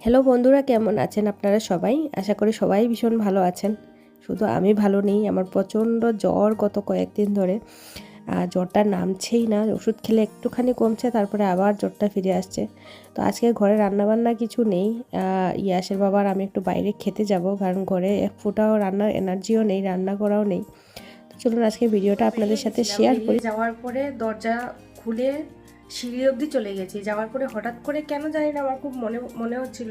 Hello বন্ধুরা, কেমন আছেন আপনারা সবাই? আশা করি সবাই ভীষণ ভালো আছেন। শুধু আমি ভালো নেই, আমার প্রচণ্ড জ্বর গত কয়েকদিন ধরে। জ্বরটা নামছেই না, ওষুধ খেলে একটুখানি কমছে, তারপরে আবার জ্বরটা ফিরে আসছে। তো আজকে ঘরে রান্নাবান্না কিছু নেই। ইয়াসের বাবার আমি একটু বাইরে খেতে যাব, কারণ ঘরে এক ফোঁটাও রান্নার এনার্জিও নেই, রান্না করাও নেই। তো চলুন আজকে ভিডিওটা আপনাদের সাথে শেয়ার করি। যাওয়ার পরে দরজা খুলে সিঁড়ি অবধি চলে গেছি। যাওয়ার পরে হঠাৎ করে কেন জানি না আমার খুব মনে হচ্ছিল,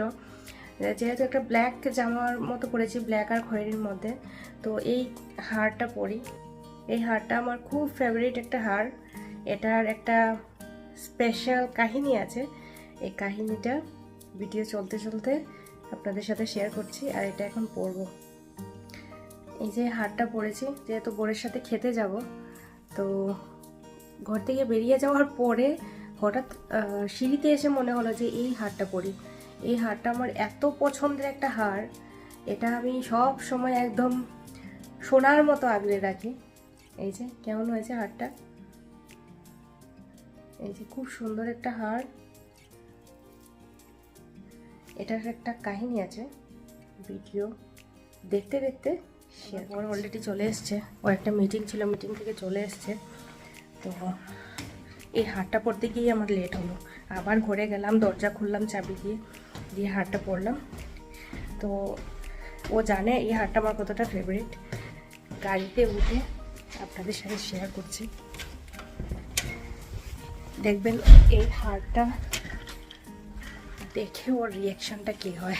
যেহেতু একটা ব্ল্যাক জামার মতো পরেছি, ব্ল্যাক আর খয়েরির মধ্যে, তো এই হারটা পরি। এই হারটা আমার খুব ফেভারিট একটা হার। এটার একটা স্পেশাল কাহিনী আছে। এই কাহিনীটা ভিডিও চলতে চলতে আপনাদের সাথে শেয়ার করছি। আর এটা এখন পরবো। এই যে হারটা পরেছি, যেহেতু বোরের সাথে খেতে যাব, তো ঘর থেকে বেরিয়ে যাওয়ার পরে হঠাৎ সিঁড়িতে এসে মনে হলো যে এই হারটা পরি। এই হারটা আমার এত পছন্দের একটা হার, এটা আমি সব সময় একদম সোনার মতো আগলে রাখি। এই যে কেমন হয়েছে হারটা, এই যে খুব সুন্দর একটা হার। এটার একটা কাহিনী আছে, ভিডিও দেখতে দেখতে শেয়ার। আমার অলরেডি চলে এসছে, ও একটা মিটিং ছিল, মিটিং থেকে চলে এসছে। তো এই হারটা পরতে গিয়ে আমার লেট হলো। আবার ঘরে গেলাম, দরজা খুললাম চাবি দিয়ে হারটা পরলাম। তো ও জানে এই হারটা আমার কতটা ফেভারিট। গাড়িতে উঠে আপনাদের সাথে শেয়ার করছি, দেখবেন এই হারটা দেখে ওর রিয়াকশনটা কী হয়।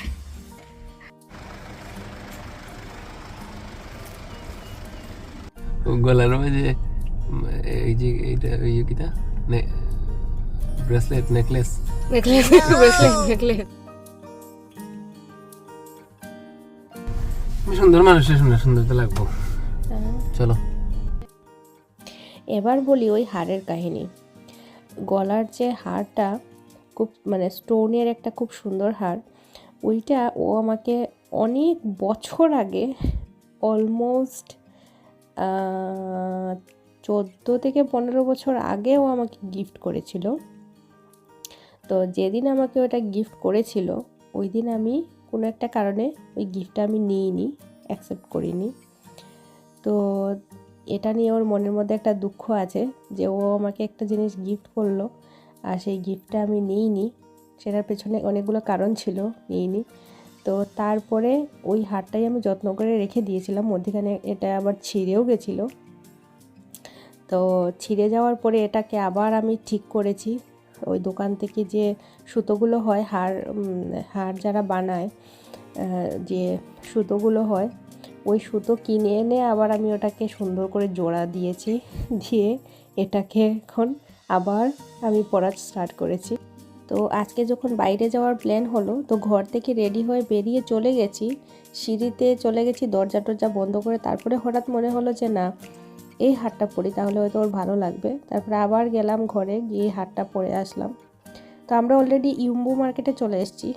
গলার মাঝে এই যে এইটা ইয়ে কিটা ব্রেসলেট নেকলেস সুন্দর মানুষের সুন্দর সুন্দর তো লাগবো। চলো এবার বলি ওই হারের কাহিনী। গলার যে হারটা খুব স্টোনের একটা খুব সুন্দর হার, ওইটা ও আমাকে অনেক বছর আগে, অলমোস্ট 14 থেকে 15 বছর আগে ও আমাকে গিফট করেছিল। তো যেদিন আমাকে ওটা গিফট করেছিল, ওই দিন আমি কোনো একটা কারণে ওই গিফটটা আমি নিইনি, অ্যাকসেপ্ট করিনি। তো এটা নিয়ে ওর মনের মধ্যে একটা দুঃখ আছে যে ও আমাকে একটা জিনিস গিফট করলো আর সেই গিফটটা আমি নিইনি। সেটার পেছনে অনেকগুলো কারণ ছিল, নিইনি। তো তারপরে ওই হারটাই আমি যত্ন করে রেখে দিয়েছিলাম। মধ্যখানে এটা আবার ছিঁড়েও গেছিলো। তো ছিঁড়ে যাওয়ার পরে এটাকে আবার আমি ঠিক করেছি। ওই দোকান থেকে যে সুতোগুলো হয়, হার যারা বানায়, যে সুতোগুলো হয়, ওই সুতো কিনে এনে আবার আমি ওটাকে সুন্দর করে জোড়া দিয়েছি, দিয়ে এটাকে এখন আবার আমি পরা স্টার্ট করেছি। তো আজকে যখন বাইরে যাওয়ার প্ল্যান হলো, তো ঘর থেকে রেডি হয়ে বেরিয়ে চলে গেছি, সিঁড়িতে চলে গেছি দরজা টরজা বন্ধ করে। তারপরে হঠাৎ মনে হলো যে না, এই হারটা পরি, তাহলে হয়তো ওর ভালো লাগবে। তারপরে আবার গেলাম ঘরে, গিয়ে হারটা পরে আসলাম। তো আমরা অলরেডি ইউম্বু মার্কেটে চলে এসেছি।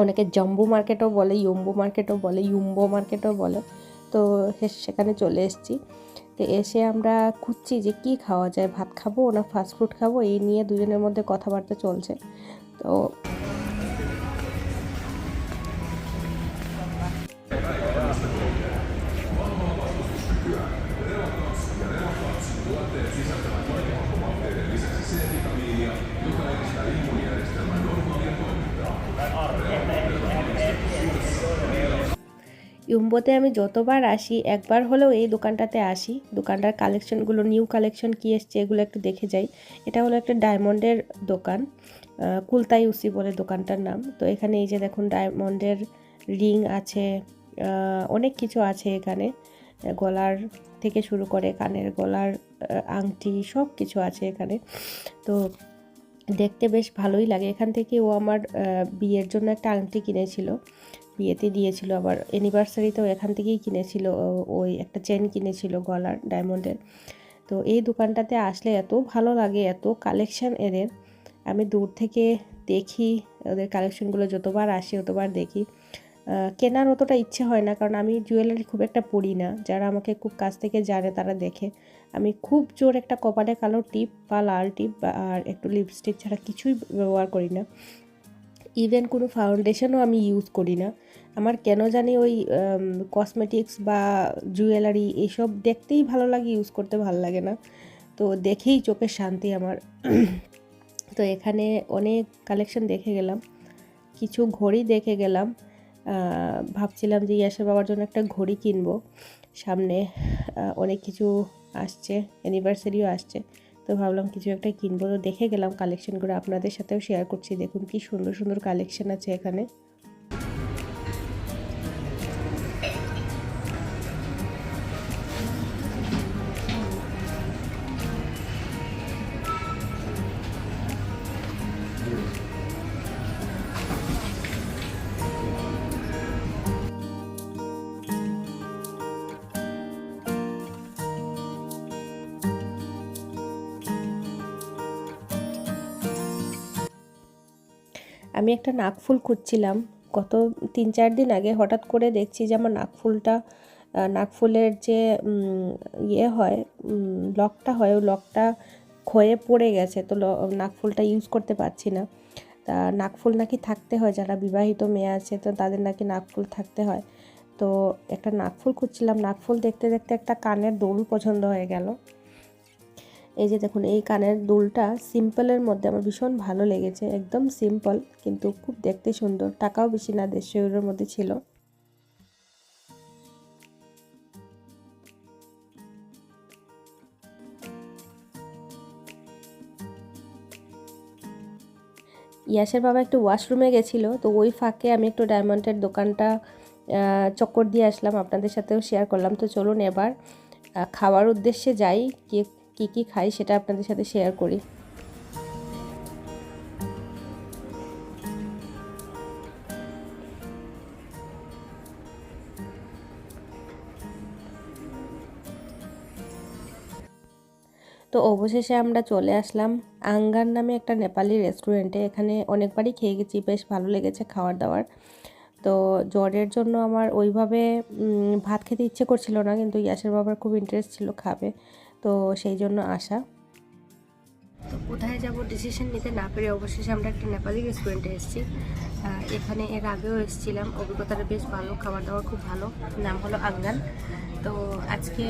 অনেকে জম্বু মার্কেটও বলে, ইউম্বু মার্কেটও বলে, ইউম্বো মার্কেটও বলে। তো সেখানে চলে এসেছি। তো এসে আমরা খুঁজছি যে কি খাওয়া যায়, ভাত খাবো না ফাস্টফুড খাবো, এই নিয়ে দুজনের মধ্যে কথাবার্তা চলছে। তো ইউম্বোতে আমি যতবার আসি, একবার হলেও এই দোকানটাতে আসি। দোকানটার কালেকশনগুলো, নিউ কালেকশন কী এসছে এগুলো একটু দেখে যাই। এটা হলো একটা ডায়মন্ডের দোকান, কুলতাইউসি বলে দোকানটার নাম। তো এখানে এই যে দেখুন, ডায়মন্ডের রিং আছে, অনেক কিছু আছে এখানে। গলার থেকে শুরু করে কানের, গলার আংটি, সব কিছু আছে এখানে। তো দেখতে বেশ ভালোই লাগে। এখান থেকে ও আমার বিয়ের জন্য একটা আংটি কিনেছিল, বিয়েতে দিয়েছিল, আবার অ্যানিভার্সারিতেও এখান থেকেই কিনেছিল। ওই একটা চেন কিনেছিল গলার, ডায়মন্ডের। তো এই দোকানটাতে আসলে এত ভালো লাগে, এত কালেকশান এদের। আমি দূর থেকে দেখি ওদের কালেকশনগুলো, যতবার আসি ততবার দেখি। কেনার অতটা ইচ্ছে হয় না, কারণ আমি জুয়েলারি খুব একটা পরি না। যারা আমাকে খুব কাছ থেকে জানে তারা দেখে আমি খুব জোর একটা কপালে কালো টিপ বা লাল টিপ আর একটু লিপস্টিক ছাড়া কিছুই ব্যবহার করি না। ইভেন কোনো ফাউন্ডেশনও আমি ইউজ করি না। আমার কেন জানি ওই কসমেটিক্স বা জুয়েলারি এইসব দেখতেই ভালো লাগে, ইউজ করতে ভালো লাগে না। তো দেখেই চোখের শান্তি আমার। তো এখানে অনেক কালেকশন দেখে গেলাম, কিছু ঘড়ি দেখে গেলাম। ভাবছিলাম যে ইয়াসের বাবার জন্য একটা ঘড়ি কিনবো, সামনে অনেক কিছু আসছে, অ্যানিভার্সারিও আসছে, তো ভাবলাম কিছু একটা কিনবো। তো দেখে গেলাম কালেকশনগুলো, আপনাদের সাথেও শেয়ার করছি। দেখুন কি সুন্দর সুন্দর কালেকশন আছে এখানে। আমি একটা নাকফুল খুঁজছিলাম গত 3-4 দিন আগে। হঠাৎ করে দেখছি যে আমার নাকফুলের যে ইয়ে হয়, লকটা হয়, ওই লকটা ক্ষয়ে পড়ে গেছে। তো নাকফুলটা ইউজ করতে পারছি না। তা নাকফুল নাকি থাকতে হয়, যারা বিবাহিত মেয়ে আছে তো তাদের নাকি নাকফুল থাকতে হয়। তো একটা নাকফুল খুঁজছিলাম, নাকফুল দেখতে দেখতে একটা কানের দুল পছন্দ হয়ে গেল। এই যে দেখুন, এই কানের দুলটা সিম্পলের মধ্যে আমার ভীষণ ভালো লেগেছে, একদম সিম্পল কিন্তু খুব দেখতে সুন্দর। টাকাও বেশি না, 150 ইউরোর মধ্যে ছিল। ইয়াসের বাবা একটু ওয়াশরুমে গেছিলো, তো ওই ফাঁকে আমি একটু ডায়মন্ডের দোকানটা চক্কর দিয়ে আসলাম, আপনাদের সাথেও শেয়ার করলাম। তো চলুন এবার খাওয়ার উদ্দেশ্যে যাই, কি কি খাই সেটা আপনাদের সাথে শেয়ার করি। তো অবশেষে আমরা চলে আসলাম আঙ্গার নামে একটা নেপালি রেস্টুরেন্টে। এখানে অনেকবারই খেয়ে গেছি, বেশ ভালো লেগেছে খাবার দাবার। তো জ্বরের জন্য আমার ওইভাবে ভাত খেতে ইচ্ছে করছিল না, কিন্তু ইয়াসের বাবার খুব ইন্টারেস্ট ছিল খাবে, তো সেই জন্য আসা। তো কোথায় যাব ডিসিশন নিতে না পেরে অবশেষে আমরা একটা নেপালি রেস্টুরেন্টে এসেছি। এখানে এর আগেও এসেছিলাম, অভিজ্ঞতাটা বেশ ভালো, খাবার দাবার খুব ভালো। নাম হলো আঙ্গান। তো আজকে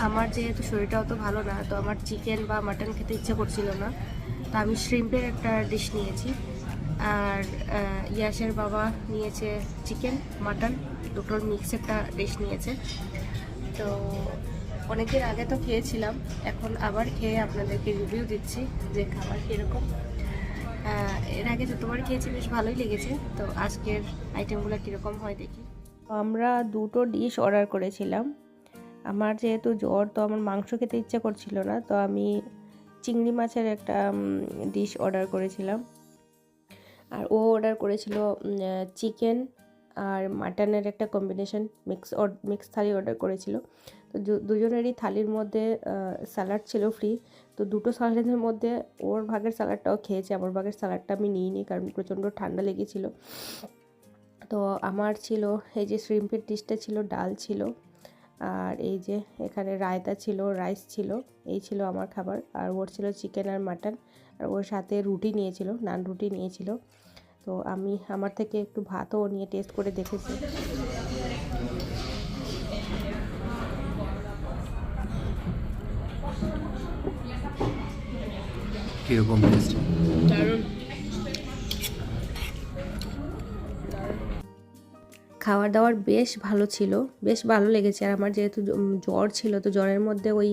আমার যেহেতু শরীরটা অত ভালো না, তো আমার চিকেন বা মাটন খেতে ইচ্ছে করছিল না, তো আমি শ্রিম্পের একটা ডিশ নিয়েছি। আর ইয়াসের বাবা নিয়েছে চিকেন মাটন দুটোর মিক্স একটা ডিশ নিয়েছে। তো অনেকদিন আগে তো খেয়েছিলাম, এখন আবার খেয়ে আপনাদেরকে রিভিউ দিচ্ছি যে খাবার কীরকম। এর আগে যতবার খেয়েছি বেশ ভালোই লেগেছে, তো আজকের আইটেমগুলো কীরকম হয় দেখি। আমরা দুটো ডিশ অর্ডার করেছিলাম। আমার যেহেতু জ্বর, তো আমার মাংস খেতে ইচ্ছে করছিল না, তো আমি চিংড়ি মাছের একটা ডিশ অর্ডার করেছিলাম। আর ও অর্ডার করেছিল চিকেন আর মাটনের একটা কম্বিনেশন মিক্স থালি অর্ডার করেছিল। তো দুজনেরই থালির মধ্যে স্যালাড ছিল ফ্রি। তো দুটো স্যালাডের মধ্যে ওর ভাগের স্যালাডটাও খেয়েছে, আমার ভাগের স্যালাডটা আমি নিইনি, কারণ প্রচণ্ড ঠান্ডা লেগেছিল। তো আমার ছিল এই যে শ্রিম্পের ডিশটা ছিল, ডাল ছিল, আর এই যে এখানে রায়তা ছিল, রাইস ছিল, এই ছিল আমার খাবার। আর ওর ছিল চিকেন আর মাটন, আর ওর সাথে রুটি নিয়েছিল, নান রুটি নিয়েছিল। তো আমি আমার থেকে একটু ভাতও নিয়ে টেস্ট করে দেখেছি। কিরকম টেস্ট? দারুণ। খাবার দাবার বেশ ভালো ছিল, বেশ ভালো লেগেছে। আর আমার যেহেতু জ্বর ছিল, তো জ্বরের মধ্যে ওই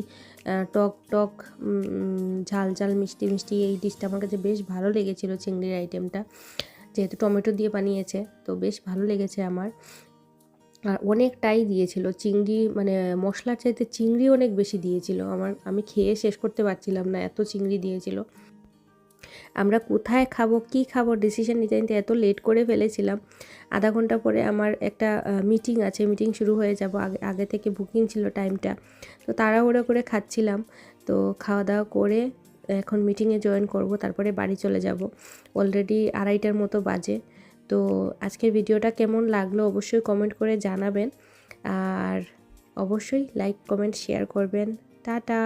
টক টক ঝাল ঝাল মিষ্টি মিষ্টি এই ডিশটা আমার কাছে বেশ ভালো লেগেছিলো। চিংড়ির আইটেমটা যেহেতু টমেটো দিয়ে বানিয়েছে, তো বেশ ভালো লেগেছে আমার। আর অনেকটাই দিয়েছিল চিংড়ি, মানে মশলার চাইতে চিংড়ি অনেক বেশি দিয়েছিল। আমি খেয়ে শেষ করতে পারছিলাম না, এত চিংড়ি দিয়েছিল। আমরা কোথায় খাবো কী খাবো ডিসিশন নিতে নিতে এত লেট করে ফেলেছিলাম। আধা ঘন্টা পরে আমার একটা মিটিং আছে, মিটিং শুরু হয়ে যাব, আগে থেকে বুকিং ছিল টাইমটা। তো তাড়াহুড়ো করে খাচ্ছিলাম। তো খাওয়া দাওয়া করে এখন মিটিংয়ে জয়েন করব, তারপরে বাড়ি চলে যাব। অলরেডি 2:30টার মতো বাজে। তো আজকের ভিডিওটা কেমন লাগলো অবশ্যই কমেন্ট করে জানাবেন, আর অবশ্যই লাইক কমেন্ট শেয়ার করবেন। টাটা।